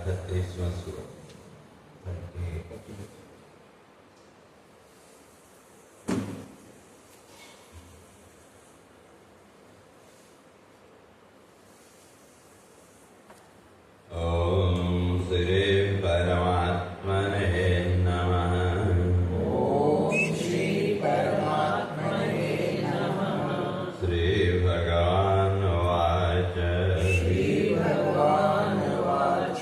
38वां सूरत। ओम श्री परमात्मने नमः। ओम श्री परमात्मने नमः। श्री भगवान् वाच। श्री भगवान् वाच।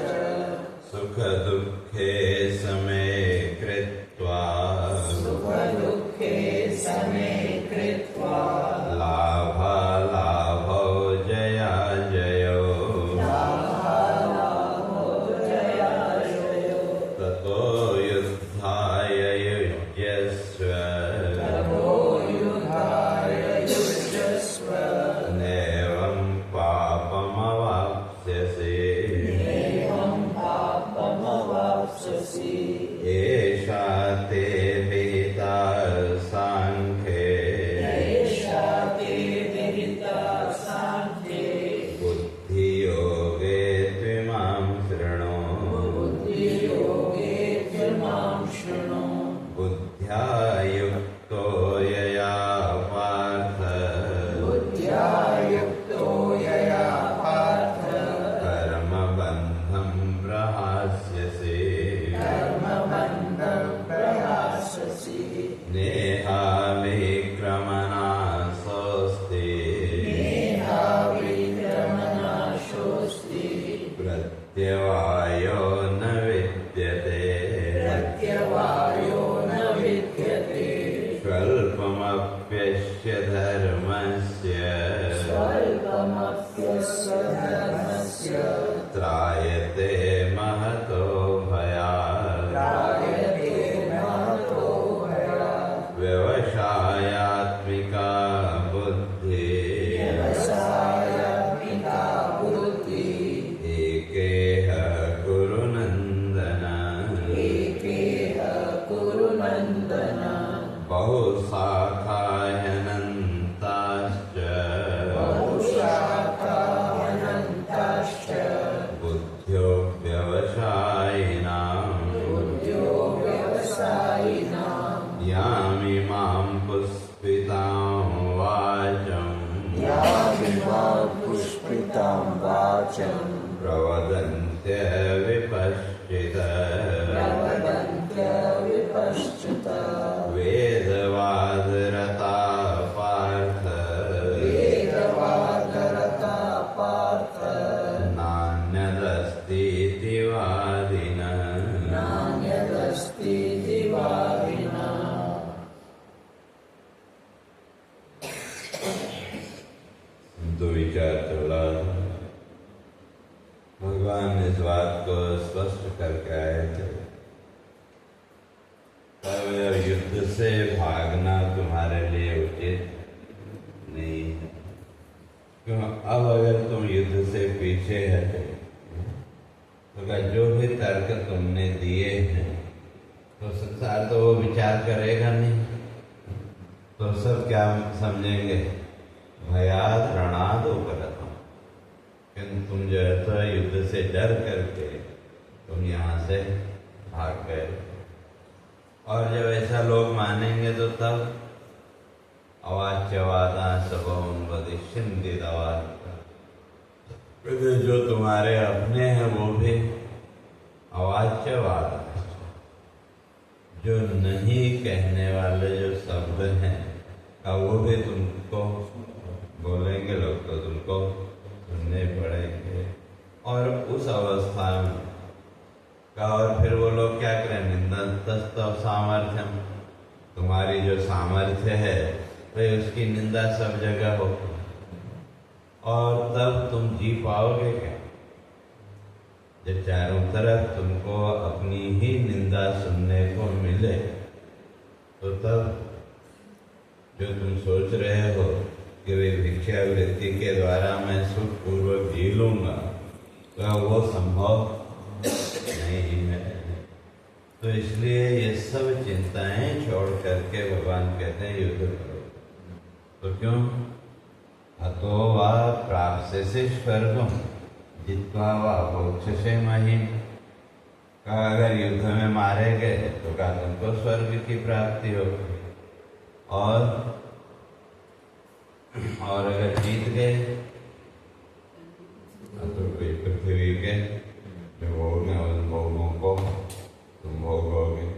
सुख दुःखे समे कृत्वा। सुख दुःखे समे कृत्वा। लाभालाभौ जयाजयो। लाभालाभौ जयाजयो। ततो युद्धाय युज्यस्व। ततो युद्धाय युज्यस्व। नैवं पापमवाप्स्यसि। एवं पापमवाप्स्यसि। एषा ते विहिता साङ्ख्ये। एषा ते विहिता साङ्ख्ये। बुद्धियोगे त्विमां शृणु। बुद्धियोगे त्विमां शृणु। बुद्ध्या युक्तो यया पार्थ। बुद्ध्या युक्तो यया पार्थ। कर्मबन्धं प्रहास्यसि। कर्मबन्धं प्रहास्यसि। नेहाभिक्रमनाशोऽस्ति। नेहाभिक्रमनाशोऽस्ति। प्रत्यवायो न विद्यते। प्रत्यवायो न विद्यते। स्वल्पमप्यस्य धर्मस्य। स्वल्पमप्यस्य धर्मस्य। त्रायते महतो भयात्। त्रायते महतो भयात्। व्यवसायात्मिका बुद्धिः। व्यवसायात्मिका बुद्धिः। एकेह कुरु नन्दन। एकेह कुरु नन्दन। बहुशाखाह्यनन्ताश्च। बहुशाखाह्यनन्ताश्च। बुद्ध्यो व्यवसायिनाम्। बुद्ध्यो व्यवसायिनाम्। यामिमां पुष्पितां वाचम्। यामिमां पुष्पितां वाचं। प्रवदन्त्य विपश्चितः। प्रवदन्त्य विपश्चितः। वेदवादरता पार्थ। वेदवादरता पार्थ। नान्यदस्तीति वादिनः। नान्यदस्तीति वादिनः। तो विचार चला। भगवान इस बात को स्पष्ट करके आए थे। अब युद्ध से भागना तुम्हारे लिए उचित नहीं है। क्यों? अब अगर तुम युद्ध से पीछे हटे तो जो भी तर्क तुमने दिए हैं तो संसार तो वो विचार करेगा नहीं। तो सब क्या समझेंगे? भयाद रणाद उपरतम। किंतु तुम जो है तो युद्ध से डर करके तुम यहाँ से भाग गए। और जब ऐसा लोग मानेंगे तो तब अवाच्यवादा सबों वदिष्यन्ति दवाद। जो तुम्हारे अपने हैं वो भी अवाच्यवाद है। जो नहीं कहने वाले जो शब्द हैं का वो भी तुमको बोलेंगे लोग तो तुमको सुनने पड़ेंगे। और उस अवस्था में का और फिर वो लोग क्या करें? निंदस्तव सामर्थ्यम। तुम्हारी जो सामर्थ्य है भाई उसकी निंदा सब जगह हो। और तब तुम जी पाओगे क्या? जब चारों तरफ तुमको अपनी ही निंदा सुनने को मिले तो तब जो तुम सोच रहे हो कि वे भिक्षावृत्ति के द्वारा मैं सुखपूर्वक जी लूंगा तो वो संभव नहीं है। तो इसलिए ये सब चिंताएं छोड़ करके भगवान कहते हैं युद्ध करो। तो क्यों? अतो वा प्राप्स्यसि स्वर्गम जित्वा वा मोक्षसे महिम। कहा अगर युद्ध में मारे गए तो कहा तुमको स्वर्ग की प्राप्ति होगी, और अगर जीत गए तो कोई पृथ्वी के जो भोग हैं उन भोगों को तुम भोगोगे।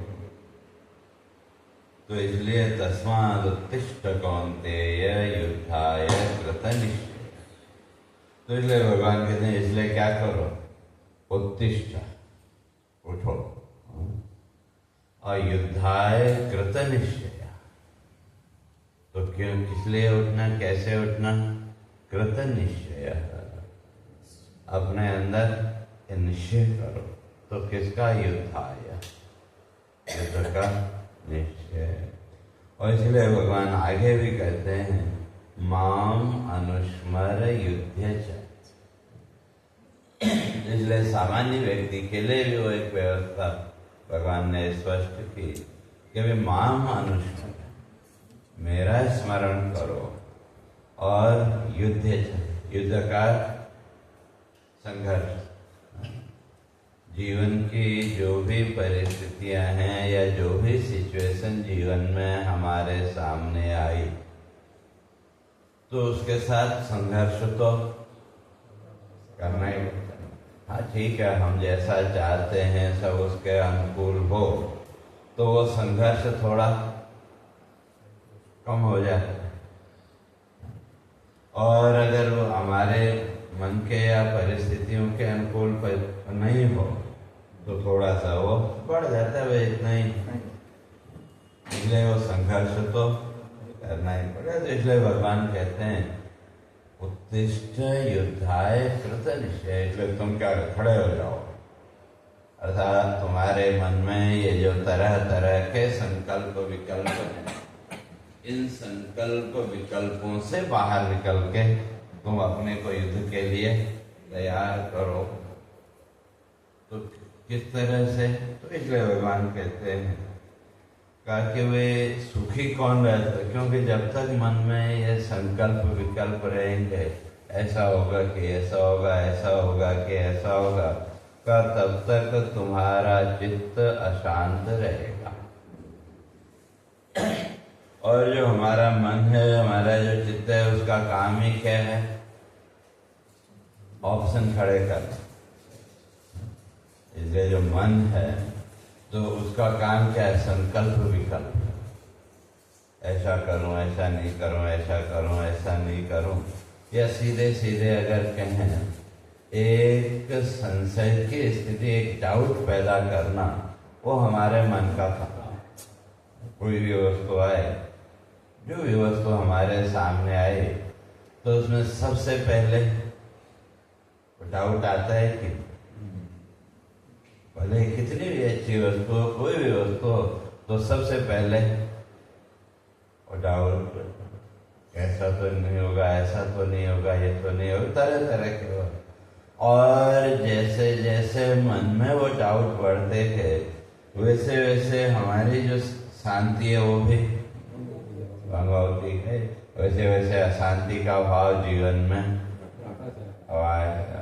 तो इसलिए तस्मात् उत्तिष्ठ कौन्तेय युद्धाय कृतनिश्चय। तो इसलिए भगवान कहते हैं इसलिए क्या करो, उत्तिष्ठ, उठो, और युद्धाय कृतनिश्चय। तो क्यों, किस लिए उठना, कैसे उठना? कृतनिश्चय, अपने अंदर निश्चय करो। तो किसका? युद्धाय, युद्ध का निश्चय। और इसलिए भगवान आगे भी कहते हैं माम अनुस्मर युध्य च। इसलिए सामान्य व्यक्ति के लिए भी वो एक व्यवस्था भगवान ने स्पष्ट की कि वे माम अनुस्मर, मेरा स्मरण करो, और युद्ध का संघर्ष, जीवन की जो भी परिस्थितियां हैं या जो भी सिचुएशन जीवन में हमारे सामने आई, तो उसके साथ संघर्ष तो करना ही। हाँ ठीक है, हम जैसा चाहते हैं सब उसके अनुकूल हो तो वो संघर्ष थोड़ा कम हो जाता है, और अगर वो हमारे मन के या परिस्थितियों के अनुकूल नहीं हो तो थोड़ा सा वो बढ़ जाता है, वह इतना ही। इसलिए वो संघर्ष तो करना ही पड़ेगा। तो इसलिए भगवान कहते हैं उत्तिष्ठ युद्धाय कृतनिश्चय। इसलिए तुम क्या, खड़े हो जाओ, अर्थात तुम्हारे मन में ये जो तरह तरह के संकल्प विकल्प हैं, इन संकल्प विकल्पों से बाहर निकल के तुम अपने को युद्ध के लिए तैयार करो। तो किस तरह से? तो इसलिए भगवान कहते हैं कहा कि वे सुखी कौन रहते, क्योंकि जब तक मन में ये संकल्प विकल्प रहेंगे, ऐसा होगा कि ऐसा होगा, ऐसा होगा कि ऐसा होगा, का तब तक तुम्हारा चित्त अशांत रहेगा। और जो हमारा मन है, हमारा जो चित्त है, उसका काम ही क्या है? ऑप्शन खड़े करना। इसलिए जो मन है तो उसका काम क्या है? संकल्प विकल्प, ऐसा करूं, ऐसा नहीं करूं, ऐसा करूं, ऐसा नहीं करूं, या सीधे सीधे अगर कहें एक संशय की स्थिति, एक डाउट पैदा करना, वो हमारे मन का काम है। कोई भी वस्तु आए, जो भी वस्तु हमारे सामने आए, तो उसमें सबसे पहले डाउट आता है कि भले कितनी भी अच्छी वस्तु हो, कोई भी वस्तु हो, तो सबसे पहले वो डाउट, ऐसा तो नहीं होगा, ऐसा तो नहीं होगा, ये तो नहीं होगा, तरह तरह के हो। और जैसे जैसे मन में वो डाउट बढ़ते थे, वैसे वैसे हमारी जो शांति है वो भी भंग होती है, वैसे वैसे अशांति का भाव जीवन में आएगा।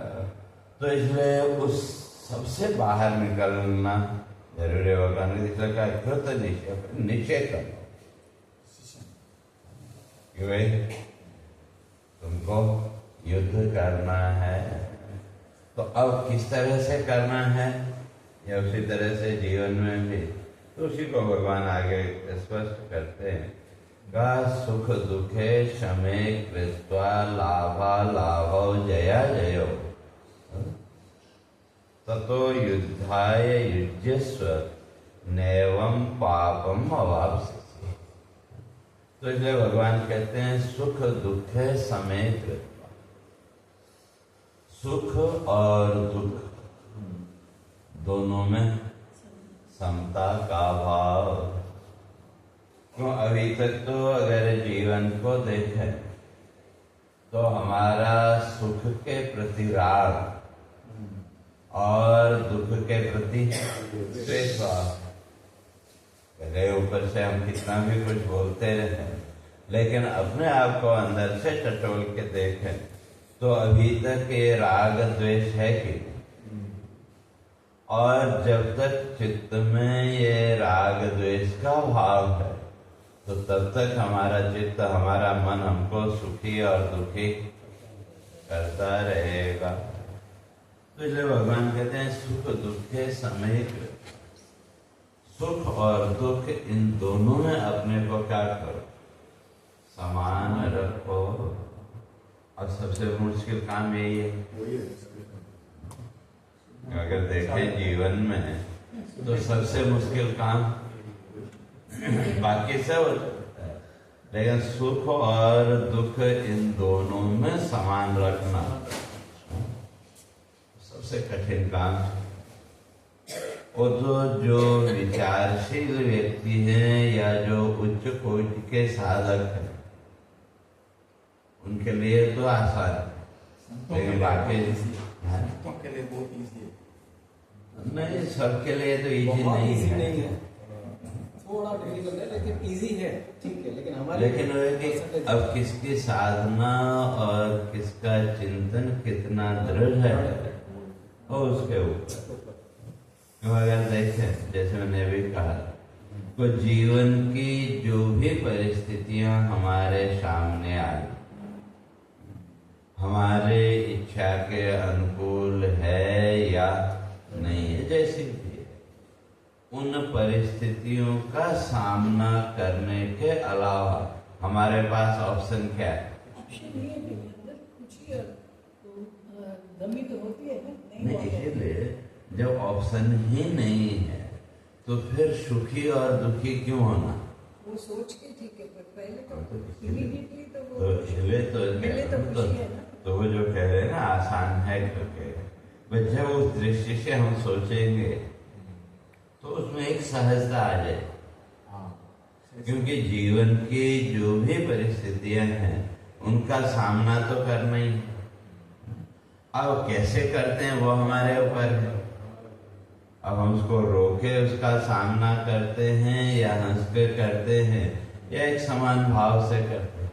तो इसलिए उस सबसे बाहर निकलना जरूरी होगा। इसलिए क्या कृत निश्चय करो कि भाई तुमको युद्ध करना है। तो अब किस तरह से करना है, या उसी तरह से जीवन में भी, तो उसी को भगवान आगे स्पष्ट करते हैं। का सुख दुखे शमे कृत्वा लाभा लाभो जया जयो ततो युद्धाय युज्यस्व नैवं पापम अवाप्स्यसि। तो इसलिए भगवान कहते हैं सुख दुखे शमे कृत्वा, सुख और दुख दोनों में समता का भाव। क्यों? अभी तक तो अगर जीवन को देखें तो हमारा सुख के प्रति राग और दुख के प्रति द्वेष। पहले ऊपर से हम कितना भी कुछ बोलते रहे, लेकिन अपने आप को अंदर से टटोल के देखें तो अभी तक ये राग द्वेष है कि, और जब तक चित्त में ये राग द्वेष का भाव है तो तब तक हमारा चित्त, हमारा मन हमको सुखी और दुखी करता रहेगा। तो इसलिए भगवान कहते हैं सुख दुखे समेत, सुख और दुख इन दोनों में अपने को क्या करो, समान रखो। और सबसे मुश्किल काम यही है। अगर देखें जीवन में तो सबसे मुश्किल काम, बाकी सब होता है, लेकिन सुख और दुख इन दोनों में समान रखना सबसे कठिन काम। और जो विचारशील व्यक्ति हैं या जो उच्च कोटि के साधक हैं उनके लिए तो आसान है, लेकिन बाकी के लिए बहुत इजी है। नहीं, सबके लिए तो इजी नहीं है। थोड़ा डिफिकल्ट है लेकिन इजी है, ठीक है। लेकिन हमारे लेकिन वो है कि अब किसकी साधना और किसका चिंतन कितना दृढ़ है और उसके ऊपर। तो अगर देखें, जैसे मैंने भी कहा, तो जीवन की जो भी परिस्थितियां हमारे सामने आई, हमारे इच्छा के अनुकूल है या नहीं है, जैसी भी है, उन परिस्थितियों का सामना करने के अलावा हमारे पास ऑप्शन क्या है? दमी तो होती है ना, नहीं, इसीलिए जब ऑप्शन ही नहीं है तो फिर सुखी और दुखी क्यों होना? वो सोच के ठीक है, पर पहले तो इसलिए इमीडिएटली तो वो तो इसलिए मिले तो खुशी है ना। तो वो जो कह रहे हैं ना आसान है, क्योंकि भाई जब उस दृष्टि से हम सोचेंगे तो उसमें एक सहजता आ जाए, क्योंकि जीवन की जो भी परिस्थितियां हैं उनका सामना तो करना ही है। अब कैसे करते हैं वो हमारे ऊपर है। अब हम उसको रोके उसका सामना करते हैं या हंस के करते हैं या एक समान भाव से करते हैं।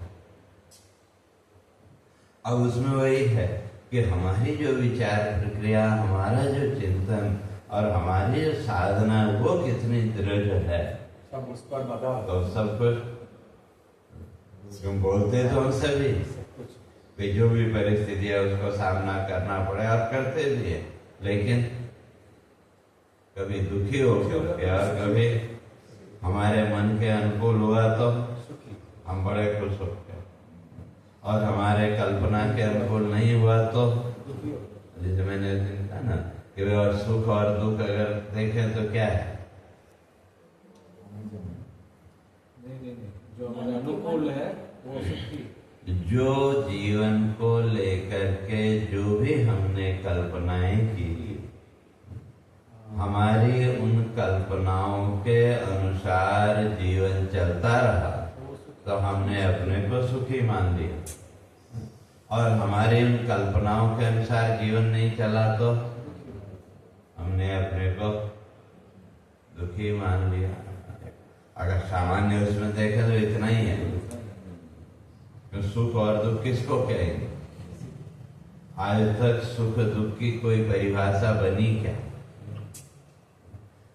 अब उसमें वही है कि हमारी जो विचार प्रक्रिया, हमारा जो चिंतन और हमारी जो साधना वो कितनी दृढ़ है, सब उस पर बता तो सब कुछ तुम बोलते तो हम सभी कि जो भी परिस्थिति है उसको सामना करना पड़े और करते भी है, लेकिन कभी दुखी हो गए और कभी हमारे मन के अनुकूल हुआ तो हम बड़े खुश हो गए, और हमारे कल्पना के अनुकूल नहीं हुआ तो जैसे मैंने कहा ना कि और सुख और दुख अगर देखें तो क्या है? नहीं, जो हमारे अनुकूल है वो सुखी। जो जीवन को लेकर के जो भी हमने कल्पनाएं की, हमारी उन कल्पनाओं के अनुसार जीवन चलता रहा तो हमने अपने को सुखी मान लिया, और हमारी उन कल्पनाओं के अनुसार जीवन नहीं चला तो हमने अपने को दुखी मान लिया। अगर सामान्य उसमें देखें तो इतना ही है। तो सुख और दुख किसको कहेंगे? आज तक सुख दुख की कोई परिभाषा बनी क्या?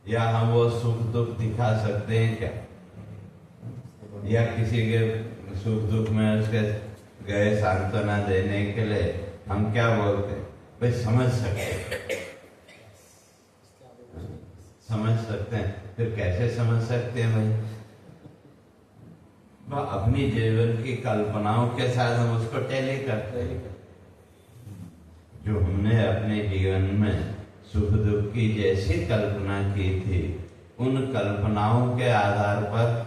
या हम वो सुख दुख दिखा सकते हैं क्या? या किसी के सुख दुख में उसके गए सांत्वना देने के लिए हम क्या बोलते हैं? भाई समझ सकते हैं। फिर कैसे समझ सकते हैं भाई? अपनी जीवन की कल्पनाओं के साथ हम उसको टैली करते हैं। जो हमने अपने जीवन में सुख दुख की जैसी कल्पना की थी, उन कल्पनाओं के आधार पर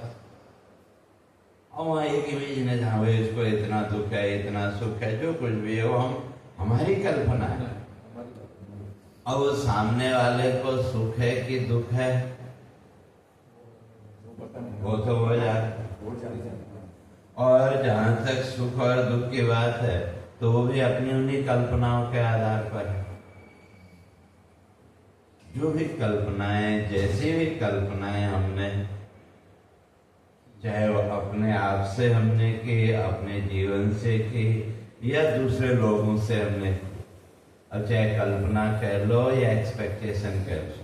और एक इमेज ने जहाँ भाई इसको इतना दुख है, इतना सुख है, जो कुछ भी है वो हमारी कल्पना है। अब वो सामने वाले को सुख है कि दुख है वो तो हो जाए। और जहाँ तक सुख और दुख की बात है तो वो भी अपनी उन्हीं कल्पनाओं के आधार पर है। जो भी कल्पनाएं, जैसी भी कल्पनाएं हमने, चाहे वो अपने आप से हमने की, अपने जीवन से की या दूसरे लोगों से हमने की, अब चाहे कल्पना कह लो या एक्सपेक्टेशन कह लो,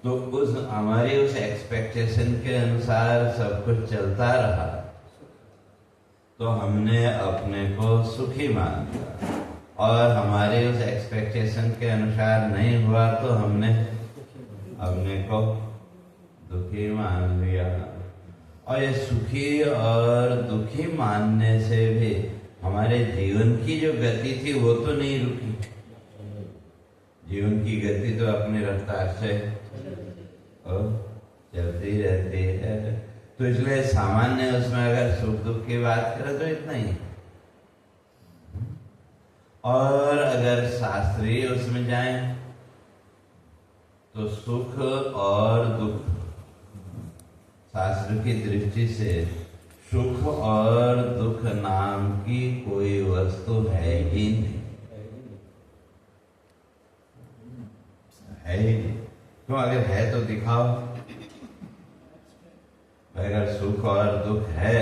तो उस हमारी उस एक्सपेक्टेशन के अनुसार सब कुछ चलता रहा तो हमने अपने को सुखी मान लिया, और हमारे उस एक्सपेक्टेशन के अनुसार नहीं हुआ तो हमने अपने को दुखी मान लिया। और ये सुखी और दुखी मानने से भी हमारे जीवन की जो गति थी वो तो नहीं रुकी। जीवन की गति तो अपनी रफ्तार से चलती रहती है। तो इसलिए सामान्य उसमें अगर सुख दुख की बात करें तो इतना ही। और अगर शास्त्रीय उसमें जाएं तो सुख और दुख शास्त्र की दृष्टि से सुख और दुख नाम की कोई वस्तु है ही नहीं, है ही नहीं। क्यों? अगर है तो दिखाओ। अगर सुख और दुख है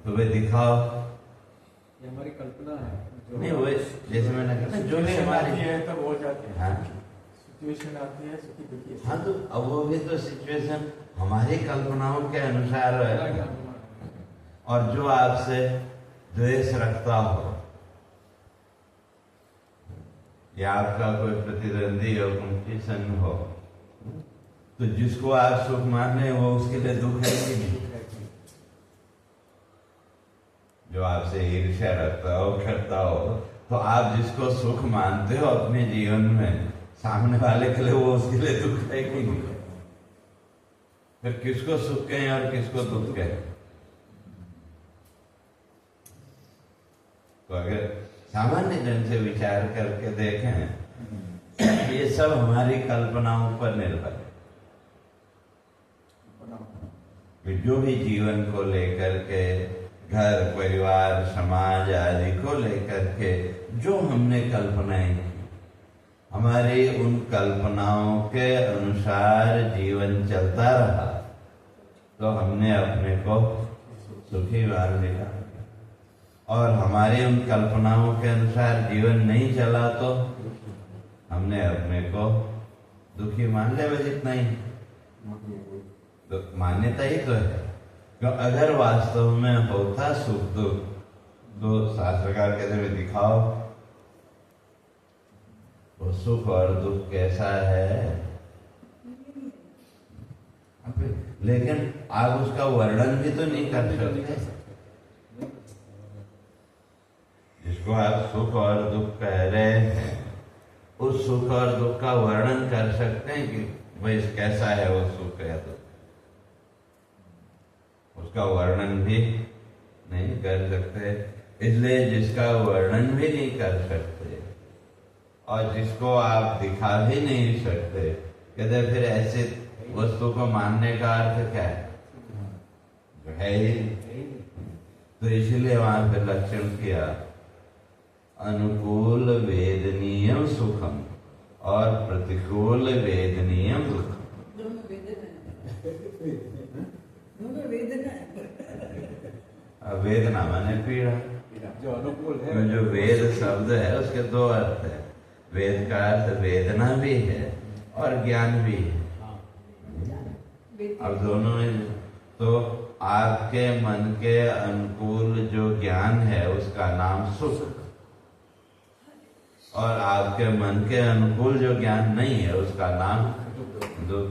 तो वे दिखाओ। ये हमारी कल्पना है जो नहीं वो जैसे मैंने कहा जो भी हमारी है तब हो जाते हैं। हाँ सिचुएशन आती है सुखी दुखी। हाँ, तो अब वो भी तो सिचुएशन हमारी कल्पनाओं के अनुसार है। और जो आपसे द्वेष रखता हो या आपका कोई प्रतिद्वंदी हो, कंपटीशन हो, तो जिसको आप सुख मान रहे वो उसके लिए दुख है कि नहीं? जो आपसे ईर्ष्या रखता हो, करता हो, तो आप जिसको सुख मानते हो अपने जीवन में, सामने वाले के लिए वो उसके लिए दुख है कि नहीं? फिर किसको सुख कहें और किसको दुख कहें? तो अगर सामान्य जन से विचार करके देखें, ये सब हमारी कल्पनाओं पर निर्भर है। जो भी जीवन को लेकर के, घर परिवार समाज आदि को लेकर के जो हमने कल्पनाएं की, हमारी उन कल्पनाओं के अनुसार जीवन चलता रहा तो हमने अपने को सुखी मान लिया। और हमारी उन कल्पनाओं के अनुसार जीवन नहीं चला तो हमने अपने को दुखी मान लिया। बस इतना ही तो मान्यता ही तो है। तो अगर वास्तव में होता सुख दुख तो शास्त्रकार कहते हुए दिखाओ वो सुख और दुख कैसा है। लेकिन आप उसका वर्णन भी तो नहीं कर सकते। जिसको आप सुख और दुख कह रहे हैं, उस सुख और दुख का वर्णन कर सकते हैं कि भाई कैसा है वो सुख है, तो उसका वर्णन भी नहीं कर सकते। इसलिए जिसका वर्णन भी नहीं कर सकते और जिसको आप दिखा भी नहीं सकते, कहते फिर ऐसे वस्तु को मानने का अर्थ क्या है? जो है ही। तो इसलिए वहां पे लक्षण किया अनुकूल वेदनीयम सुखम और प्रतिकूल वेदनीयम दुखम। दोनों वेदना है। वेदना माने पीड़ा। जो अनुकूल है, जो वेद शब्द है उसके दो अर्थ है। वेद का अर्थ वेदना भी है और ज्ञान भी है। अब दोनों में तो आपके मन के अनुकूल जो ज्ञान है उसका नाम सुख, और आपके मन के अनुकूल जो ज्ञान नहीं है उसका नाम दुख।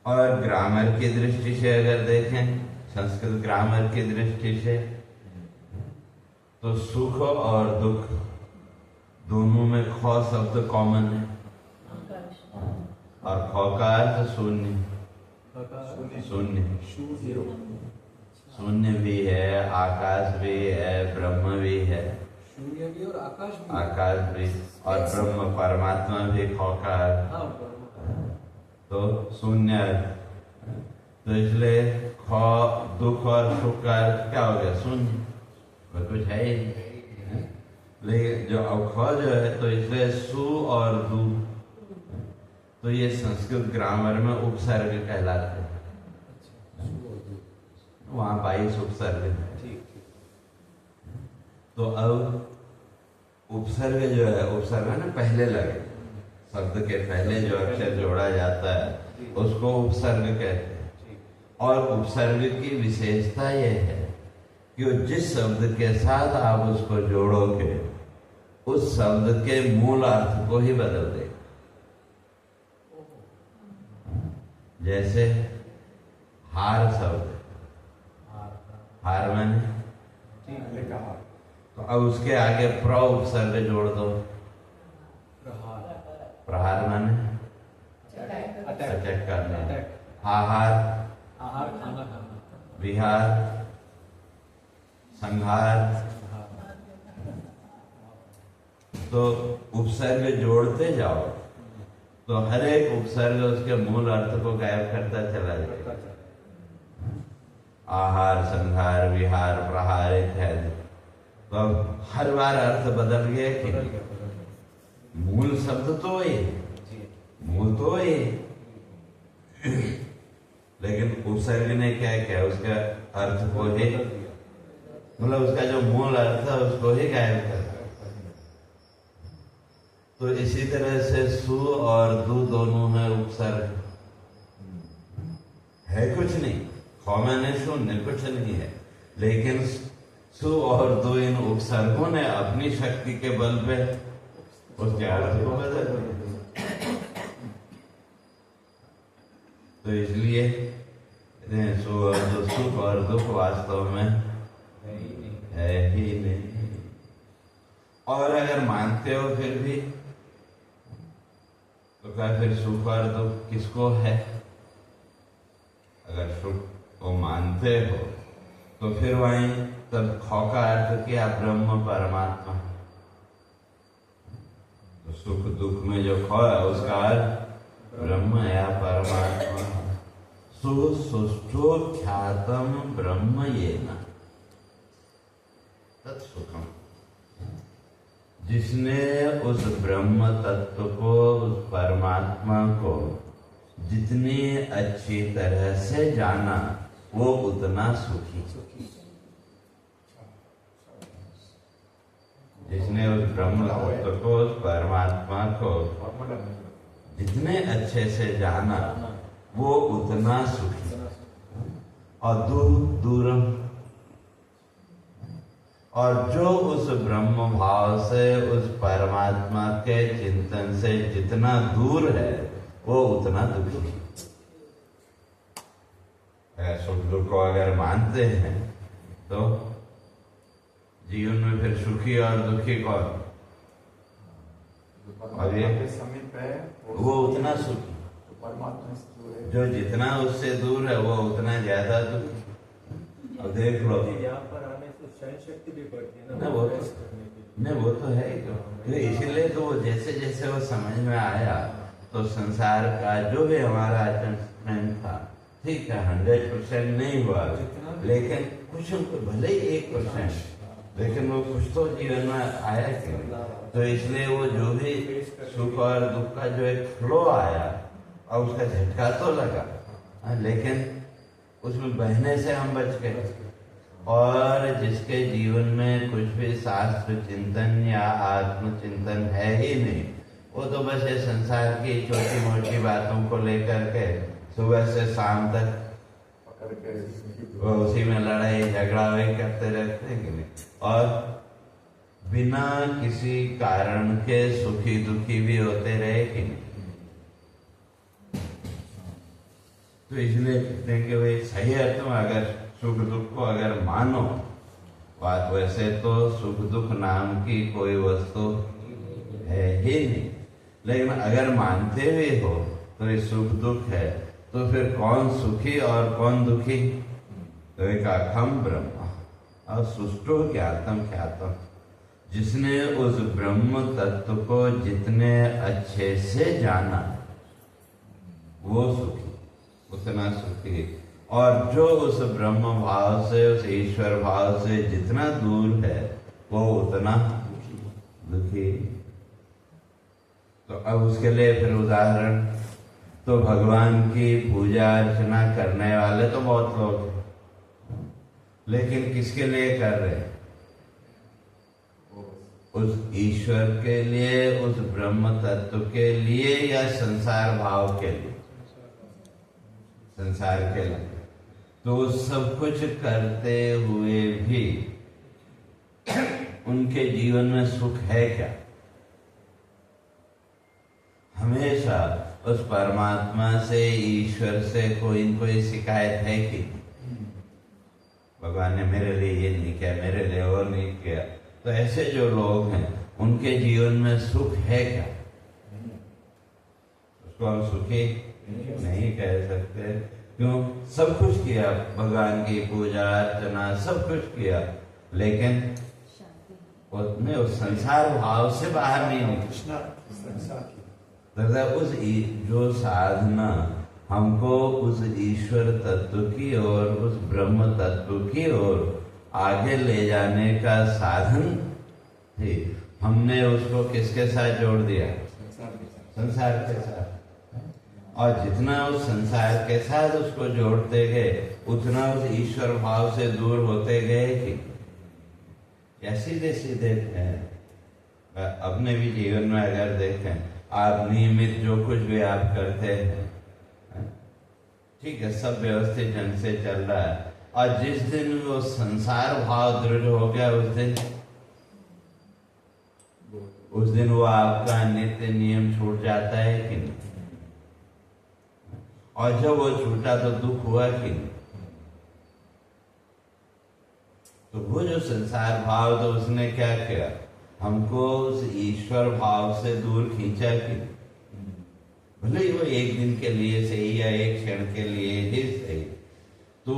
और ग्रामर की दृष्टि से अगर देखें, संस्कृत ग्रामर की दृष्टि से, तो सुख और दुख दोनों में ख शब्द कॉमन है और ख का अर्थ शून्य। शून्य शून्य भी है, आकाश भी है, ब्रह्म भी है। शून्य भी और आकाश भी। आकाश भी और ब्रह्म परमात्मा भी ख का अर्थ। हाँ, तो शून्य। तो इसलिए ख दुख और सुख का अर्थ क्या हो गया? शून्य। वह कुछ है ही नहीं। लेकिन जो अब ख जो है, तो इसलिए सु और दु, तो ये संस्कृत ग्रामर में उपसर्ग कहलाते हैं। वहां 22 उपसर्ग है। तो अब उपसर्ग जो है, उपसर्ग ना पहले लगे, शब्द के पहले जो अक्षर जोड़ा जाता है उसको उपसर्ग कहते हैं। और उपसर्ग की विशेषता यह है कि जिस शब्द के साथ आप उसको जोड़ोगे उस शब्द के मूल अर्थ को ही बदल देगा। जैसे हार शब्द, हार माने पहले कहा तो अब उसके आगे प्र उपसर्ग जोड़ दो, प्रहार माने अटैक करना, आहार, आहार खाना खाना, विहार, संहार। तो उपसर्ग जोड़ते जाओ तो हर एक उपसर्ग उसके मूल अर्थ को गायब करता चला जाएगा। आहार, संहार, विहार, प्रहार इत्यादि। तो अब हर बार अर्थ बदल गया कि मूल शब्द तो वही है, मूल तो वही है, लेकिन उपसर्ग ने क्या किया, उसका अर्थ को ही, मतलब उसका जो मूल अर्थ है उसको ही गायब कर। तो इसी तरह से सु और दु दोनों है उपसर्ग, है कुछ नहीं, खौ मैंने शून्य कुछ नहीं है, लेकिन सु और दु इन उपसर्गों ने अपनी शक्ति के बल पे उसके अर्थ को बदल दिया। तो इसलिए सु और दु, सुख और दुख वास्तव में है ही नहीं। और अगर मानते हो फिर भी तो क्या फिर सुख और दुख किसको है? अगर सुख को मानते हो तो फिर वहीं तब खौ का अर्थ किया ब्रह्म परमात्मा। तो सुख दुख में जो खौ है उसका अर्थ ब्रह्म या परमात्मा। सुष्ठो ख्यातम ब्रह्म येन तत्सुखम। जिसने उस ब्रह्म तत्व को, उस परमात्मा को जितनी अच्छी तरह से जाना वो उतना सुखी। जिसने उस ब्रह्म तत्व को, उस परमात्मा को जितने अच्छे से जाना वो उतना सुखी। और दूरम, और जो उस ब्रह्म भाव से, उस परमात्मा के चिंतन से जितना दूर है वो उतना दुखी। सुख दुख को अगर मानते हैं तो जीवन में फिर सुखी और दुखी कौन? और ये समीप है वो उतना सुखी, परमात्मा से जो है, जो जितना उससे दूर है वो उतना ज्यादा दुखी। अब देख लो, यहाँ पर आने से सहन शक्ति भी बढ़ती है ना, वो तो है ही। तो इसीलिए तो वो जैसे जैसे वो समझ में आया तो संसार का जो भी हमारा अटेचमेंट था, ठीक है 100% नहीं हुआ, लेकिन कुछ भले ही 1%, लेकिन वो कुछ तो जीवन में आया कि नहीं। तो इसलिए वो जो भी सुख और दुख का जो एक फ्लो आया और उसका झटका तो लगा, लेकिन उसमें बहने से हम बच गए। और जिसके जीवन में कुछ भी शास्त्र चिंतन या आत्मचिंतन है ही नहीं, वो तो बस ये संसार की छोटी मोटी बातों को लेकर के सुबह से शाम तक वो उसी में लड़ाई झगड़ा वही करते रहते हैं कि नहीं, और बिना किसी कारण के सुखी दुखी भी होते रहे कि नहीं। तो इसलिए कहते हैं कि भाई सही अर्थ में अगर सुख दुख को अगर मानो, बात वैसे तो सुख दुख नाम की कोई वस्तु है ही नहीं, लेकिन अगर मानते हुए हो तो ये सुख दुख है, तो फिर कौन सुखी और कौन दुखी? तो एक अखम ब्रह्म और सुष्टो ज्ञातम ख्यातम। जिसने उस ब्रह्म तत्व को जितने अच्छे से जाना वो सुखी, उतना सुखी। और जो उस ब्रह्म भाव से, उस ईश्वर भाव से जितना दूर है वो उतना दुखी। तो अब उसके लिए फिर उदाहरण, तो भगवान की पूजा अर्चना करने वाले तो बहुत लोग हैं, लेकिन किसके लिए कर रहे हैं? उस ईश्वर के लिए, उस ब्रह्म तत्व के लिए, या संसार भाव के लिए? संसार के लिए। तो सब कुछ करते हुए भी उनके जीवन में सुख है क्या? हमेशा उस परमात्मा से, ईश्वर से कोई न कोई शिकायत है कि भगवान ने मेरे लिए ये नहीं किया, मेरे लिए वो नहीं किया। तो ऐसे जो लोग हैं उनके जीवन में सुख है क्या? उसको हम सुखी नहीं कह सकते। क्यों? सब कुछ किया, भगवान की पूजा अर्चना सब कुछ किया, लेकिन उसने उस संसार भाव से बाहर नहीं निकले। कृष्णा संसार की उस जो साधना हमको उस ईश्वर तत्व की ओर, उस ब्रह्म तत्व की ओर आगे ले जाने का साधन थी, हमने उसको किसके साथ जोड़ दिया? संसार के साथ। और जितना उस संसार के साथ उसको जोड़ते गए, उतना उस ईश्वर भाव से दूर होते गए कि या सीधे सीधे अपने भी जीवन में अगर देखें, आप नियमित जो कुछ भी आप करते हैं, ठीक है, सब व्यवस्थित ढंग से चल रहा है, और जिस दिन वो संसार भाव दृढ़ हो गया, उस दिन वो आपका नित्य नियम छूट जाता है कि नहीं? और जब वो छूटा तो दुख हुआ कि नहीं? तो वो जो संसार भाव, तो उसने क्या किया? हमको उस ईश्वर भाव से दूर खींचा कि भले ही वो एक दिन के लिए सही या एक क्षण के लिए ही सही। तो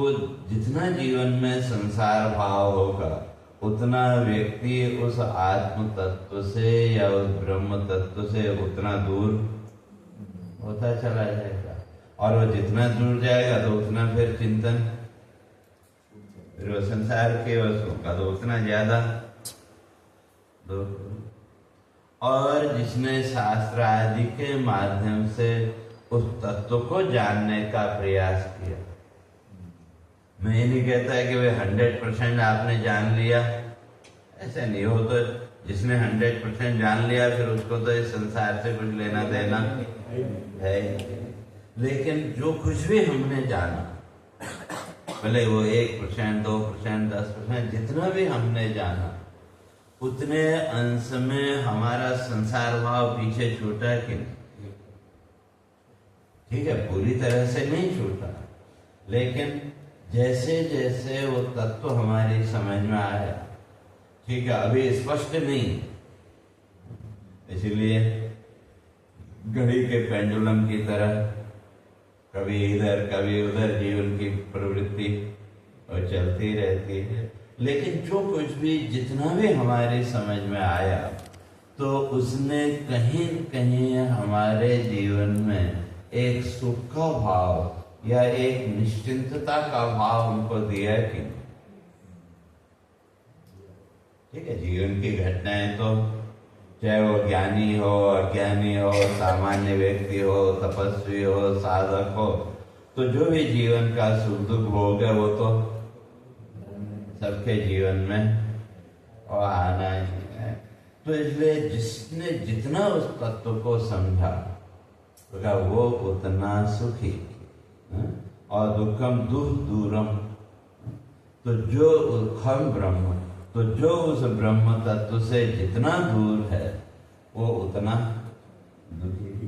जितना जीवन में संसार भाव होगा, उतना व्यक्ति उस आत्म तत्व से या उस ब्रह्म तत्व से उतना दूर होता चला जाएगा। और वो जितना दूर जाएगा तो उतना फिर चिंतन, फिर वो संसार के वस्तुओं का तो उतना ज्यादा। और जिसने शास्त्र आदि के माध्यम से उस तत्व को जानने का प्रयास किया, मैं ये नहीं कहता है कि वे 100% आपने जान लिया, ऐसा नहीं हो। तो जिसने 100% जान लिया, फिर उसको तो इस संसार से कुछ लेना देना है। लेकिन जो कुछ भी हमने जाना, भले वो 1%, 2%, 10%, जितना भी हमने जाना, उतने अंश में हमारा संसार भाव पीछे छूटा कि नहीं? ठीक है, पूरी तरह से नहीं छूटा, लेकिन जैसे जैसे वो तत्व हमारी समझ में आया, ठीक है, अभी स्पष्ट नहीं, इसलिए घड़ी के पेंडुलम की तरह कभी इधर कभी उधर जीवन की प्रवृत्ति और चलती रहती है। लेकिन जो कुछ भी, जितना भी हमारी समझ में आया, तो उसने कहीं न कहीं हमारे जीवन में एक सुख का भाव या एक निश्चिंतता का भाव हमको दिया कि ठीक है। जीवन की घटनाएं तो चाहे वो ज्ञानी हो, अज्ञानी हो, सामान्य व्यक्ति हो, तपस्वी हो, साधक हो, तो जो भी जीवन का सुख दुख भोग है, वो तो सबके जीवन में और आना ही है। तो इसलिए जिसने जितना उस तत्व को समझा, तो वो उतना सुखी। और दुखम दुख दूरम, तो जो हम ब्रह्म, तो जो उस ब्रह्म तत्व से जितना दूर है, वो उतना दुखी।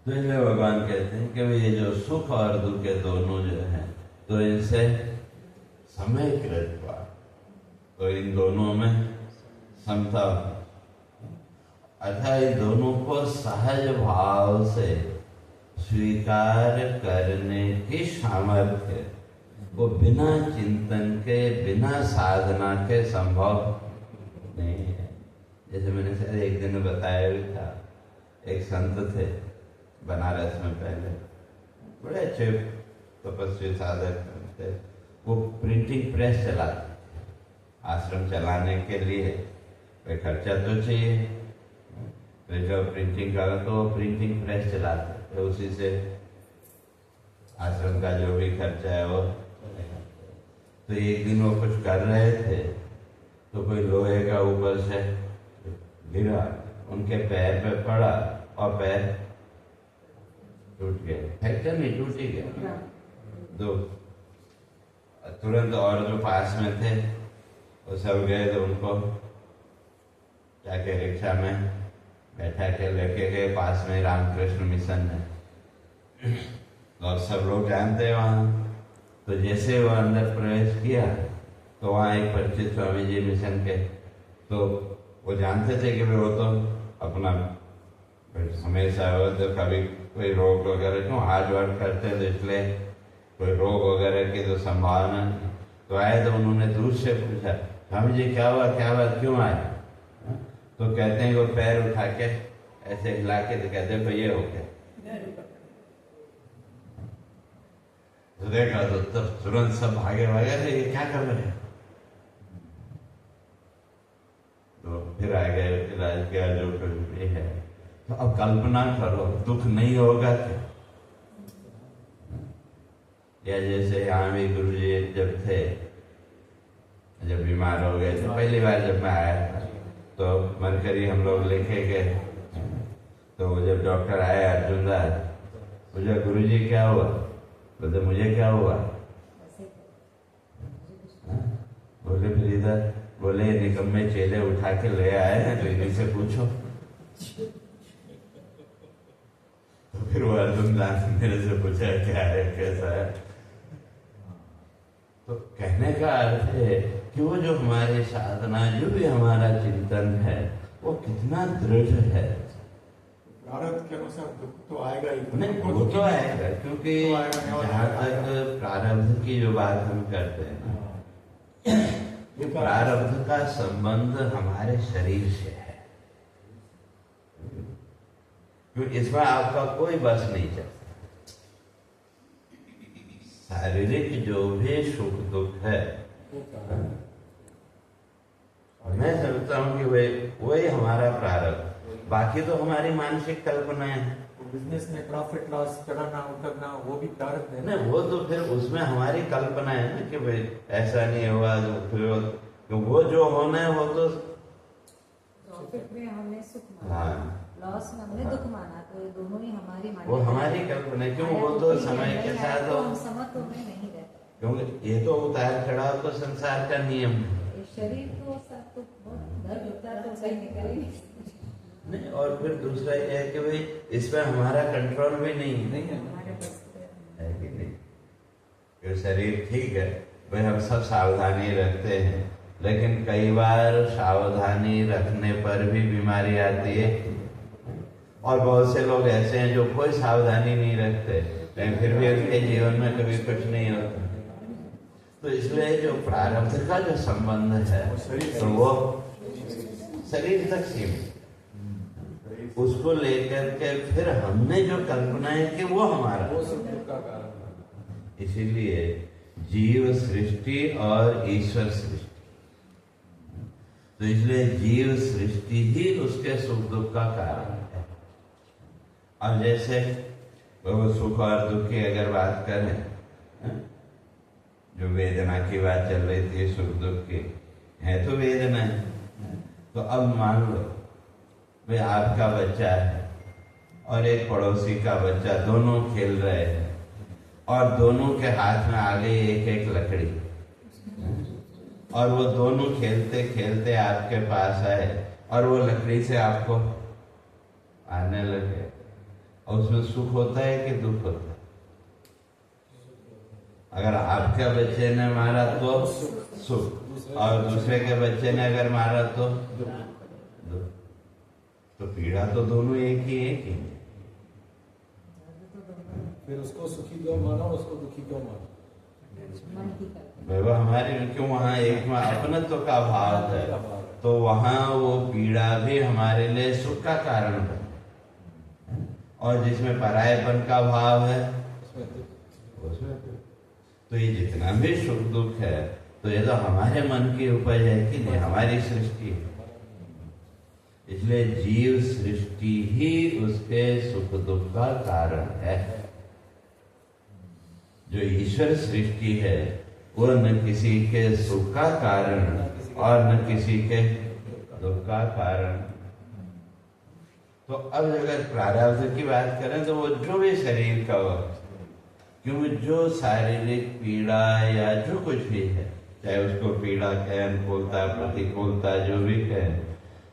तो इसलिए भगवान कहते हैं कि ये जो सुख और दुख के दोनों जो हैं, तो इनसे समय कृत्वा, तो इन दोनों में समता, अर्थात इन दोनों को सहज भाव से स्वीकार करने की सामर्थ्य वो बिना चिंतन के, बिना साधना के संभव नहीं है। जैसे मैंने शायद एक दिन बताया भी था, एक संत थे बनारस में, पहले बड़े अच्छे तपस्वी साधक थे। वो प्रिंटिंग प्रेस चलाते, आश्रम चलाने के लिए कोई खर्चा तो चाहिए, तो जब प्रिंटिंग करो तो प्रिंटिंग प्रेस चलाते, तो उसी से आश्रम का जो भी खर्चा है वो। तो एक दिन वो कुछ कर रहे थे, तो कोई लोहे का ऊपर से गिरा, उनके पैर पे पड़ा और पैर टूट गए। फ्रैक्चर नहीं, टूट ही गया। तो तुरंत और जो पास में थे वो सब गए, तो उनको जाके रिक्शा में बैठा के लेके गए पास में रामकृष्ण मिशन है, और सब लोग जानते हैं वहाँ। तो जैसे वो अंदर प्रवेश किया तो वहाँ एक परिचित स्वामी जी मिशन के, तो वो जानते थे कि वो तो अपना हमेशा वो तो कभी कोई रोग वगैरह क्यों हार्ड वर्क करते, तो इसलिए कोई रोग वगैरह की तो संभावना नहीं। तो आए तो उन्होंने दूर से पूछा, स्वामी जी क्या हुआ, क्या बात, क्यों आए? तो कहते हैं वो पैर उठा के ऐसे हिला के तो कहते हैं ये हो गया। तो देखा तो तब तुरंत सब भागे भागे, ये क्या कर रहे हैं? तो फिर आ गए, इलाज किया जो कुछ भी है। तो अब कल्पना करो, दुख नहीं होगा क्या? या जैसे यहाँ भी गुरु जी जब थे, जब बीमार हो गए थे पहली बार जब मैं आया था, तो मरकरी हम लोग लेके गए। तो जब डॉक्टर आए अर्जुन दास, पूछा गुरु जी क्या हुआ? बोले मुझे क्या हुआ? बोले फिर इधर, बोले निकम्मे चेले उठा के ले आए हैं तो इन्हीं से पूछो। तो फिर वो अर्जुन दास मेरे से पूछा क्या है, कैसा है? तो कहने का अर्थ है कि वो जो हमारी साधना, जो भी हमारा चिंतन है, वो कितना दृढ़ है। प्रारब्ध के अनुसार दुख तो आएगा ही। नहीं, वो तो आएगा, क्योंकि जहाँ तक प्रारब्ध की जो बात हम करते हैं ना, ये प्रारब्ध का संबंध हमारे शरीर से है, क्योंकि इसमें आपका कोई बस नहीं चलता। शारीरिक जो भी सुख दुख है, मैं समझता हूँ कि वही हमारा प्रारब्ध, बाकी तो हमारी मानसिक कल्पनाएं हैं। बिजनेस में प्रॉफिट लॉस, चढ़ना उतरना, वो भी प्रारब्ध है ना। वो तो फिर उसमें हमारी कल्पना है ना कि भाई ऐसा नहीं हुआ, तो फिर वो जो होना है वो तो प्रॉफिट में हमने सुख माना, हाँ, लॉस में हमने दुख माना, तो ये दोनों ही हमारी वो हमारी कल्पना है। क्यों? वो तो समय के साथ तो हम समत्व में नहीं रहते, क्योंकि ये तो उतार चढ़ाव तो संसार का नियम है। ये शरीर तो सब तो बहुत दर्द होता है, तो सही निकल ही नहीं। और फिर दूसरा ये है कि भाई इसमें हमारा कंट्रोल भी नहीं है, हमारे पास है कि नहीं? ये शरीर ठीक है भाई, हम सब सावधानी रखते हैं, लेकिन कई बार सावधानी रखने पर भी बीमारी आती है। और बहुत से लोग ऐसे हैं जो कोई सावधानी नहीं रखते, लेकिन फिर भी उनके जीवन में कभी कुछ नहीं होता। तो इसलिए जो प्रारब्ध का जो संबंध है, तो वो शरीर तक सीमित, उसको लेकर के फिर हमने जो कल्पना है कि वो हमारा, वो सुख दुख का कारण। इसीलिए जीव सृष्टि और ईश्वर सृष्टि, तो इसलिए जीव सृष्टि ही उसके सुख दुख का कारण है। अब जैसे वो सुख और दुख की अगर बात करें, जो वेदना की बात चल रही थी, सुख दुख की है तो वेदना है। तो अब मान लो भाई आपका बच्चा है और एक पड़ोसी का बच्चा, दोनों खेल रहे हैं और दोनों के हाथ में आ गई एक एक लकड़ी, और वो दोनों खेलते खेलते आपके पास आए और वो लकड़ी से आपको आने लगे, और उसमें सुख होता है कि दुख होता है? अगर आपके बच्चे ने मारा तो सुख, और दूसरे के बच्चे ने अगर मारा तो दुख। तो पीड़ा तो दोनों एक ही है। फिर उसको सुखी क्यों माना, उसको दुखी क्यों माना? वो हमारे क्यों, वहाँ एक में अपनत्व का भाव है, तो वहाँ वो पीड़ा भी हमारे लिए सुख का कारण है, और जिसमें परायपन का भाव है उसमें तो ये जितना भी सुख दुख है, तो ये तो हमारे मन की उपज है कि नहीं, हमारी सृष्टि है। इसलिए जीव सृष्टि ही उसके सुख दुख का कारण है। जो ईश्वर सृष्टि है वो न किसी के सुख का कारण और न किसी के दुख का कारण। तो अब अगर प्रारब्ध की बात करें तो वो जो भी शरीर का हो, क्योंकि जो शारीरिक पीड़ा या जो कुछ भी है, चाहे उसको पीड़ा कहे, अनुकूलता प्रतिकूलता जो भी कहे,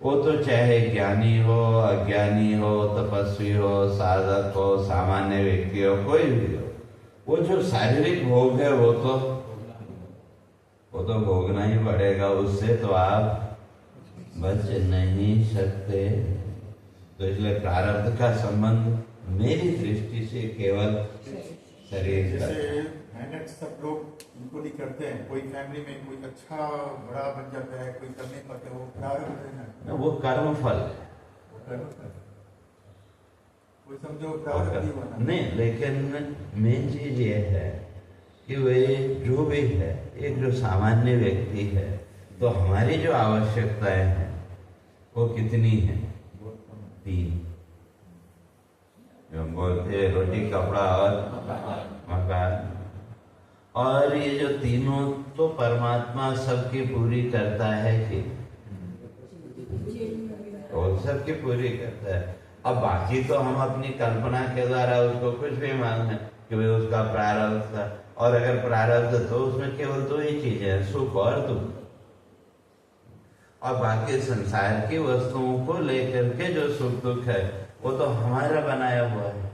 वो तो चाहे ज्ञानी हो, अज्ञानी हो, तपस्वी हो, साधक हो, सामान्य व्यक्ति हो, कोई भी हो, वो जो शारीरिक भोग है वो तो भोगना ही पड़ेगा। उससे तो आप बच नहीं सकते। तो इसलिए प्रारब्ध का संबंध मेरी दृष्टि से केवल शरीर का। जैसे मेहनत सब लोग उनको नहीं करते हैं, कोई फैमिली में कोई अच्छा बड़ा बन जाता है, कोई करने पाते हैं, वो प्रारब्ध है ना, वो कर्म फल है। वो कर्म है। कोई समझो प्रारब्ध ही बना नहीं, लेकिन मेन चीज ये है कि वे जो भी है, एक जो सामान्य व्यक्ति है, तो हमारी जो आवश्यकताएं हैं वो कितनी है? 3। जो हम बोलते हैं रोटी, कपड़ा और मकान। और ये जो तीनों तो परमात्मा सबकी पूरी करता है कि और सबकी पूरी करता है। अब बाकी तो हम अपनी कल्पना के द्वारा उसको कुछ भी मानते हैं कि भाई उसका प्रारब्ध था, और अगर प्रारब्ध तो उसमें केवल 2 ही चीजें हैं, सुख और दुख। और बाकी संसार की वस्तुओं को लेकर के जो सुख दुख है वो तो हमारा बनाया हुआ है,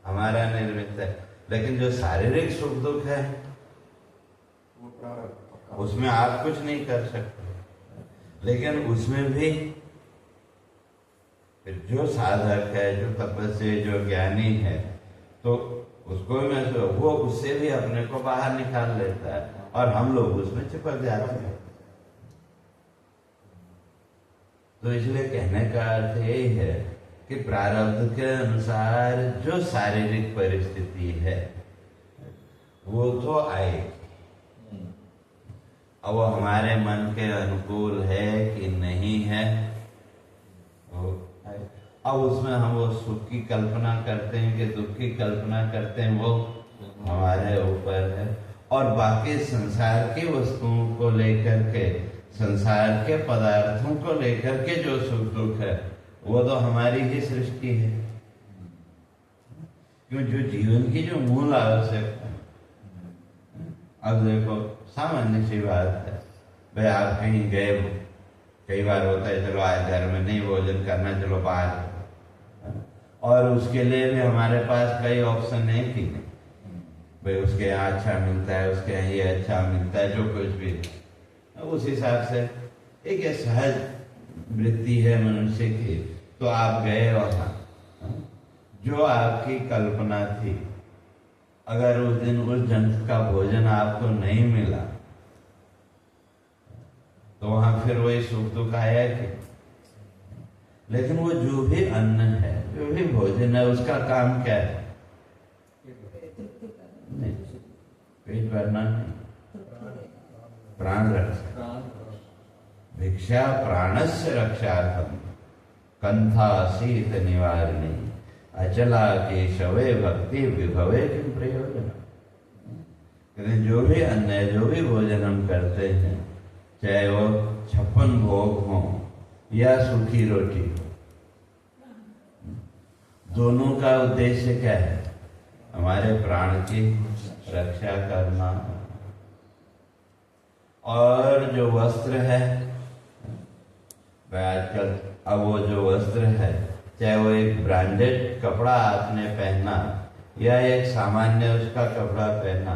हमारा निर्मित है। लेकिन जो शारीरिक सुख दुख है वो प्रारब्ध, उसमें आप कुछ नहीं कर सकते। लेकिन उसमें भी फिर जो साधक है, जो तपस्वी, जो ज्ञानी है, तो उसको में तो वो उससे भी अपने को बाहर निकाल लेता है, और हम लोग उसमें चिपक जाते हैं। तो इसलिए कहने का अर्थ यही है कि प्रारब्ध के अनुसार जो शारीरिक परिस्थिति है वो तो आएगी। अब वो हमारे मन के अनुकूल है कि नहीं है, वो आए। अब उसमें हम वो सुख की कल्पना करते हैं कि दुख की कल्पना करते हैं, वो हमारे ऊपर है। और बाकी संसार की वस्तुओं को लेकर के, संसार के पदार्थों को लेकर के जो सुख दुख है वो तो हमारी ही सृष्टि है। क्यों? जो जीवन की जो मूल आवश्यकता है। अब देखो, सामान्य सी बात है, भाई आप कहीं गए, कई बार होता है चलो आज घर में नहीं भोजन करना, चलो बाहर, और उसके लिए भी हमारे पास कई ऑप्शन है कि नहीं, भाई उसके यहाँ अच्छा मिलता है, उसके यहाँ ये अच्छा मिलता है, जो कुछ भी। उस हिसाब से एक ये सहज वृत्ति है मनुष्य की। तो आप गए वहां, जो आपकी कल्पना थी, अगर उस दिन उस जंतु का भोजन आपको नहीं मिला तो वहां फिर वही सुख दुख आया कि। लेकिन वो जो भी अन्न है, जो भी भोजन है, उसका काम क्या है? नहीं, पेट भरना नहीं, प्राण रक्षा। भिक्षा प्राणस्य रक्षार्थम कंथा शीत निवारणी अचला केशवे भक्ति विभवे किम प्रयोजन। जो भी अन्न है, जो भी भोजन हम करते हैं, चाहे वो 56 भोग हो या सूखी रोटी हो, दोनों का उद्देश्य क्या है? हमारे प्राण की रक्षा करना। और जो वस्त्र है, आजकल अब वो जो वस्त्र है, चाहे वो एक ब्रांडेड कपड़ा आपने पहना या एक सामान्य उसका कपड़ा पहना,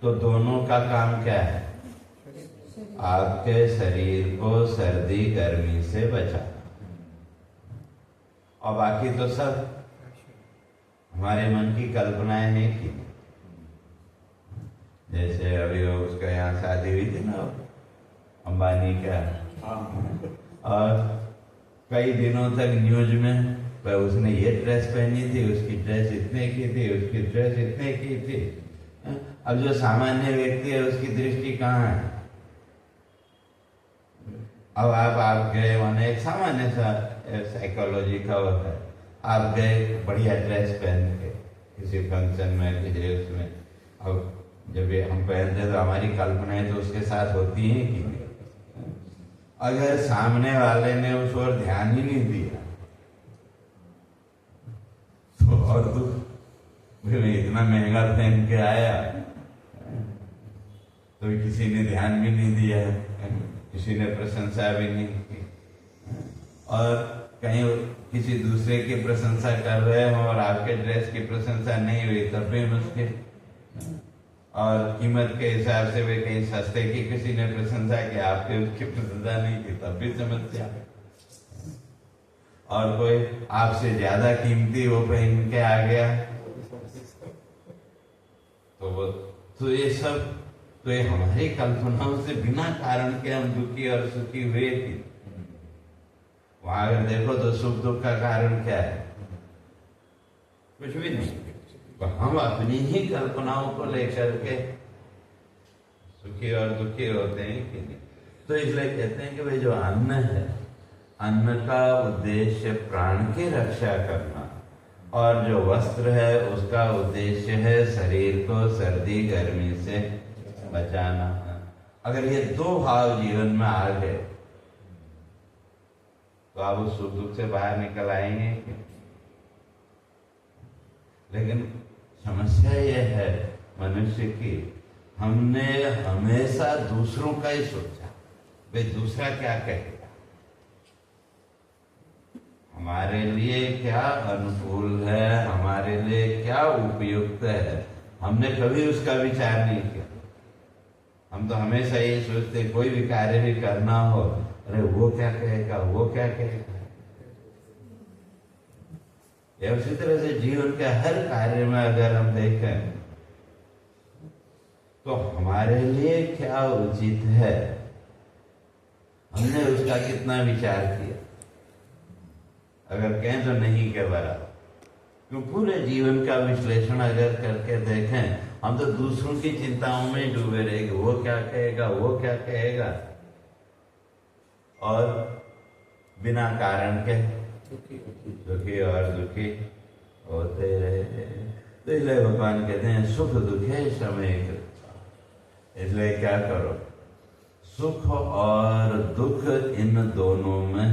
तो दोनों का काम क्या है? आपके शरीर को सर्दी गर्मी से बचाना। और बाकी तो सब हमारे मन की कल्पनाएं हैं कि जैसे अभी उसका यहाँ शादी हुई थी ना अंबानी का, और कई दिनों तक न्यूज में वह उसने ये ड्रेस पहनी थी, उसकी ड्रेस इतने की थी, उसकी ड्रेस इतने की थी। अब जो सामान्य व्यक्ति है उसकी दृष्टि कहाँ है? अब आप गए वहां, एक सामान्य सा साइकोलॉजी का होता है, आप गए बढ़िया ड्रेस पहन के किसी फंक्शन में, किसी उसमें, अब जब ये हम पहनते तो हमारी कल्पनाएं तो उसके साथ होती हैं कि अगर सामने वाले ने उस ओर ध्यान ही नहीं दिया तो और दुख, मैं इतना महंगा पहन के आया तो किसी ने ध्यान भी नहीं दिया, किसी ने प्रशंसा भी नहीं की, और कहीं किसी दूसरे की प्रशंसा कर रहे हो और आपके ड्रेस की प्रशंसा नहीं हुई तब भी मुश्किल, और कीमत के हिसाब से भी कहीं सस्ते की किसी ने प्रशंसा की, आपके उसकी प्रशंसा नहीं की तब भी समस्या, और कोई आपसे ज्यादा कीमती वो पहन के आ गया तो ये सब, तो ये हमारी कल्पनाओं से बिना कारण के हम दुखी और सुखी हुए थे। वहां अगर देखो तो सुख दुख का कारण क्या है? कुछ भी नहीं, तो हम अपनी ही कल्पनाओं को लेकर के सुखी और दुखी होते हैं कि नहीं। तो इसलिए कहते हैं कि भाई जो अन्न है, अन्न का उद्देश्य प्राण की रक्षा करना, और जो वस्त्र है उसका उद्देश्य है शरीर को सर्दी गर्मी से बचाना। अगर ये दो भाव जीवन में आ गए तो आप उस सुख दुख से बाहर निकल आएंगे। लेकिन समस्या यह है मनुष्य की, हमने हमेशा दूसरों का ही सोचा, भाई दूसरा क्या कहेगा, हमारे लिए क्या अनुकूल है, हमारे लिए क्या उपयुक्त है, हमने कभी उसका विचार नहीं किया। हम तो हमेशा ये सोचते कोई भी कार्य भी करना हो, अरे वो क्या कहेगा, वो क्या कहेगा। या उसी तरह से जीवन के हर कार्य में अगर हम देखें तो हमारे लिए क्या उचित है, हमने उसका कितना विचार किया। अगर कहें तो नहीं के बराबर, क्यों पूरे जीवन का विश्लेषण अगर करके देखें हम तो दूसरों की चिंताओं में डूबे रहेंगे, वो क्या कहेगा, वो क्या कहेगा, और बिना कारण के दुखी और दुखी होते रहे। तो इसलिए भगवान कहते हैं सुख दुखे समय, इसलिए क्या करो, सुख और दुख इन दोनों में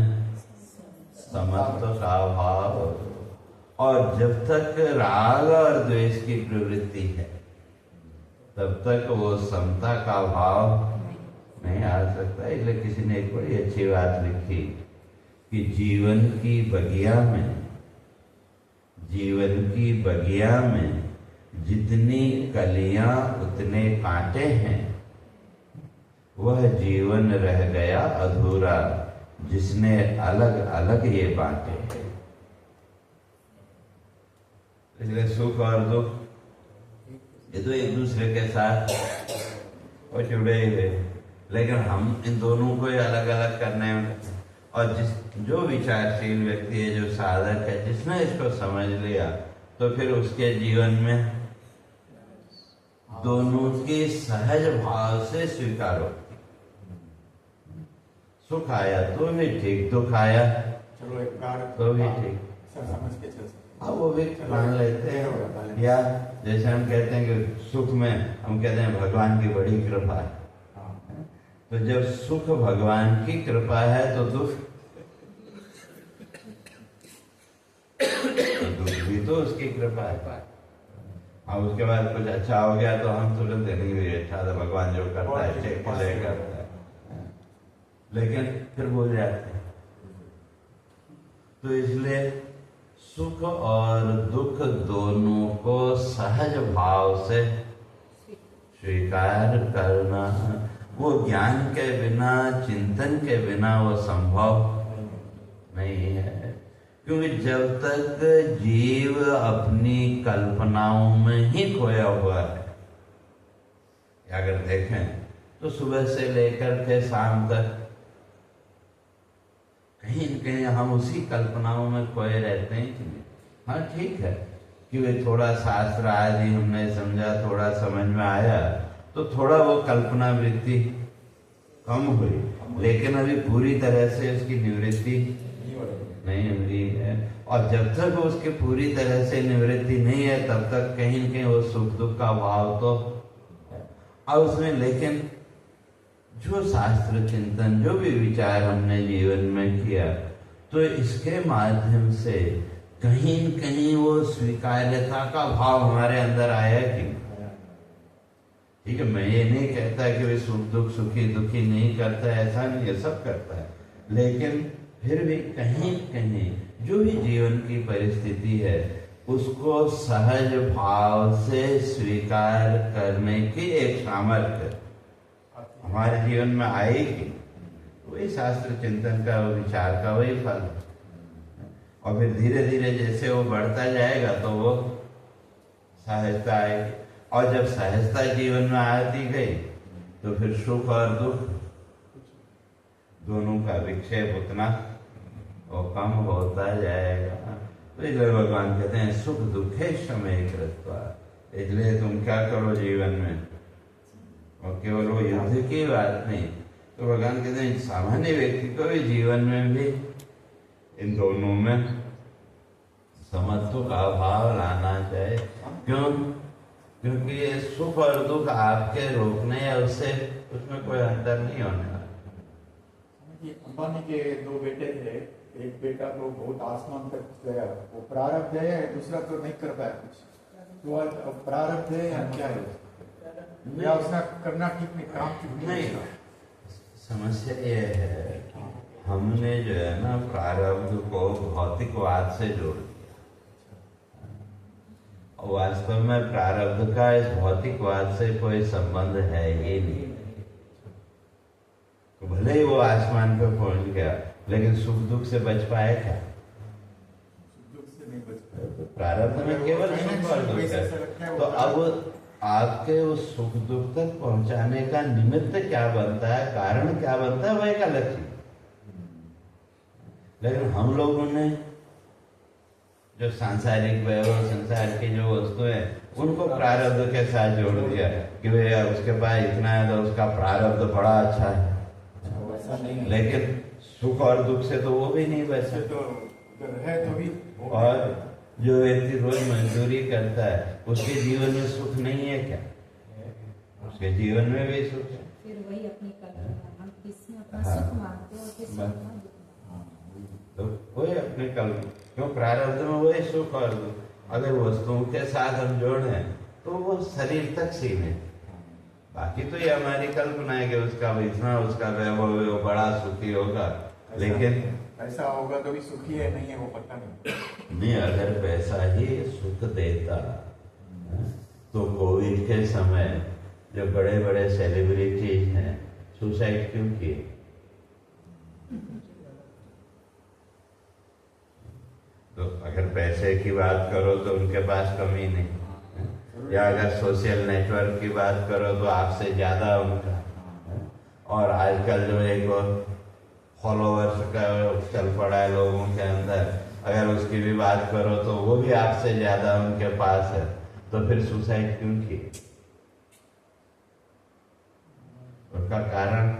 समत्व का भाव, और जब तक राग और द्वेष की प्रवृत्ति है तब तक वो समता का भाव नहीं आ सकता। इसलिए किसी ने एक बड़ी अच्छी बात लिखी कि जीवन की बगिया में जितनी कलियां उतने कांटे हैं, वह जीवन रह गया अधूरा जिसने अलग अलग ये बांटे। इसलिए सुख और दुख ये तो एक दूसरे के साथ और जुड़े हुए, लेकिन हम इन दोनों को अलग अलग करने में, और जो विचारशील व्यक्ति है, जो साधक है, जिसने इसको समझ लिया तो फिर उसके जीवन में दोनों की सहज भाव से स्वीकार होती। सुख आया तो भी ठीक, दुख आया चलो एक बार तो भी ठीक, समझ के चल सकते। हाँ वो भी मान लेते हैं। या जैसे हम कहते हैं कि सुख में हम कहते हैं भगवान की बड़ी कृपा है, तो जब सुख भगवान की कृपा है तो दुख भी तो उसकी कृपा है। और उसके बाद कुछ अच्छा हो गया तो हम तुरंत नहीं, अच्छा था भगवान जो करता है चेक करता है, लेकिन फिर भूल जाते हैं। तो इसलिए सुख और दुख दोनों को सहज भाव से स्वीकार करना, वो ज्ञान के बिना, चिंतन के बिना वो संभव नहीं है। क्योंकि जब तक जीव अपनी कल्पनाओं में ही खोया हुआ है, अगर देखें तो सुबह से लेकर के शाम तक कहीं न कहीं हम उसी कल्पनाओं में खोए रहते हैं कि नहीं। हाँ ठीक है कि वे थोड़ा शास्त्र आदि हमने समझा, थोड़ा समझ में आया तो थोड़ा वो कल्पना वृत्ति कम हुई, लेकिन अभी पूरी तरह से उसकी निवृत्ति नहीं हुई है। और जब तक उसकी पूरी तरह से निवृत्ति नहीं है तब तक कहीं न कहीं वो सुख दुख का भाव तो है। और उसमें लेकिन जो शास्त्र चिंतन, जो भी विचार हमने जीवन में किया, तो इसके माध्यम से कहीं न कहीं वो स्वीकार्यता का भाव हमारे अंदर आया कि ठीक है। मैं ये नहीं कहता कि वे सुख दुख सुखी दुखी नहीं करता है, ऐसा नहीं है, सब करता है, लेकिन फिर भी कहीं न कहीं जो भी जीवन की परिस्थिति है उसको सहज भाव से स्वीकार करने की एक सामर्थ्य हमारे जीवन में आएगी। वही शास्त्र चिंतन का, विचार का वही फल है। और फिर धीरे धीरे जैसे वो बढ़ता जाएगा तो वो सहजता आएगी, और जब सहजता जीवन में आती गई तो फिर सुख और दुख दोनों का विक्षेप उतना वो कम होता जाएगा। तो इसलिए भगवान कहते हैं सुख दुखे समय कृत्वा। इसलिए तुम क्या करो जीवन में, और केवल वो युद्ध की बात नहीं, तो भगवान कहते हैं सामान्य व्यक्ति को भी जीवन में भी इन दोनों में समत्व का भाव लाना चाहिए। क्यों? क्योंकि ये सुख और दुख आपके रोकने या उससे उसमें कोई अंतर नहीं होने वाला। अंबानी के 2 बेटे थे, एक बेटा तो बहुत आसमान तक गया, वो प्रारब्ध है, दूसरा तो नहीं कर पाया कुछ, तो प्रारब्ध है या क्या है, या उसका करना ठीक नहीं, काम ठीक नहीं। समस्या ये है, हमने जो है ना प्रारब्ध को भौतिकवाद से जोड़ दिया, और वास्तव में प्रारब्ध का इस भौतिकवाद से कोई संबंध है ही नहीं। तो भले ही वो आसमान पे पहुंच गया, लेकिन सुख दुख से बच पाए क्या? दुख से नहीं बच पाया। तो प्रारब्ध में केवल सुख और दुख है। तो अब आपके उस सुख दुख तक पहुंचाने का निमित्त क्या बनता है, कारण क्या बनता है, वह एक अलग चीज। लेकिन हम लोगों ने जो सांसारिक वैभव, संसार की जो वस्तुएं हैं, उनको प्रारब्ध के साथ जोड़ दिया कि भैया उसके पास इतना है तो उसका प्रारब्ध बड़ा अच्छा है। लेकिन सुख और दुख से तो वो भी नहीं बचा। तो है तो भी। और जो व्यक्ति रोज मजदूरी करता है उसके जीवन में सुख नहीं है क्या? उसके जीवन में भी सुख है। फिर वही अपनी कल्पना, हम किसमें अपना हाँ। सुख मानते हैं और किसमें अपना दुख। तो वही अपने कल्पना, क्यों प्रारब्ध में वही सुख और दुख। अगर वस्तुओं के साथ हम जोड़े तो वो शरीर तक सीमित, बाकी तो ये हमारी कल्पना है कि उसका इतना उसका वैभव है, वो बड़ा सुखी होगा। लेकिन ऐसा होगा तो भी सुखी है नहीं है वो पता नहीं। अगर पैसा ही सुख देता तो कोविड के समय जो बड़े बड़े सेलिब्रिटीज हैं सुसाइड क्यों किए? तो अगर पैसे की बात करो तो उनके पास कमी नहीं, या अगर सोशल नेटवर्क की बात करो तो आपसे ज्यादा उनका, और आजकल जो एक फॉलोअर्स का चल पड़ा है लोगों के अंदर, अगर उसकी भी बात करो तो वो भी आपसे ज्यादा उनके पास है, तो फिर सुसाइड क्यों की? उसका कारण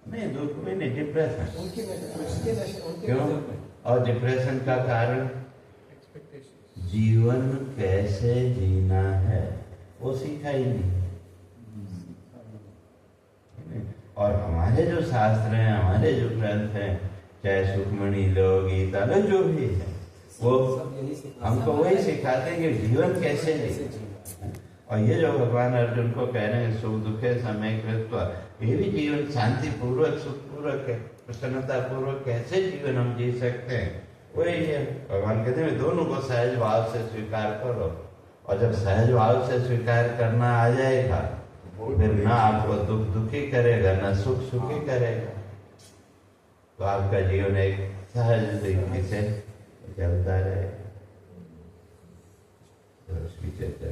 नहीं दुख में नहीं, डिप्रेशन। क्यों? और डिप्रेशन का कारण जीवन कैसे जीना है वो सीखा ही नहीं। और हमारे जो शास्त्र हैं, हमारे जो ग्रंथ हैं, चाहे सुखमणि लो, गीता लो, जो भी है, वो हमको वही सिखाते हैं कि जीवन कैसे जीना। और ये जो भगवान अर्जुन को कह रहे हैं सुख दुखे समय कृत्वा, ये भी जीवन शांति पूर्वक, सुख पूर्वक, प्रसन्नता पूर्वक कैसे जीवन हम जी सकते हैं, वही है। भगवान कहते हैं दोनों को सहज भाव से स्वीकार करो, और जब सहज भाव से स्वीकार करना आ जाएगा फिर ना आपको दुख दुखी करेगा, ना सुख सुखी करेगा, तो आपका जीवन एक सहज तरीके से चलता रहेगा। तो उसकी चर्चा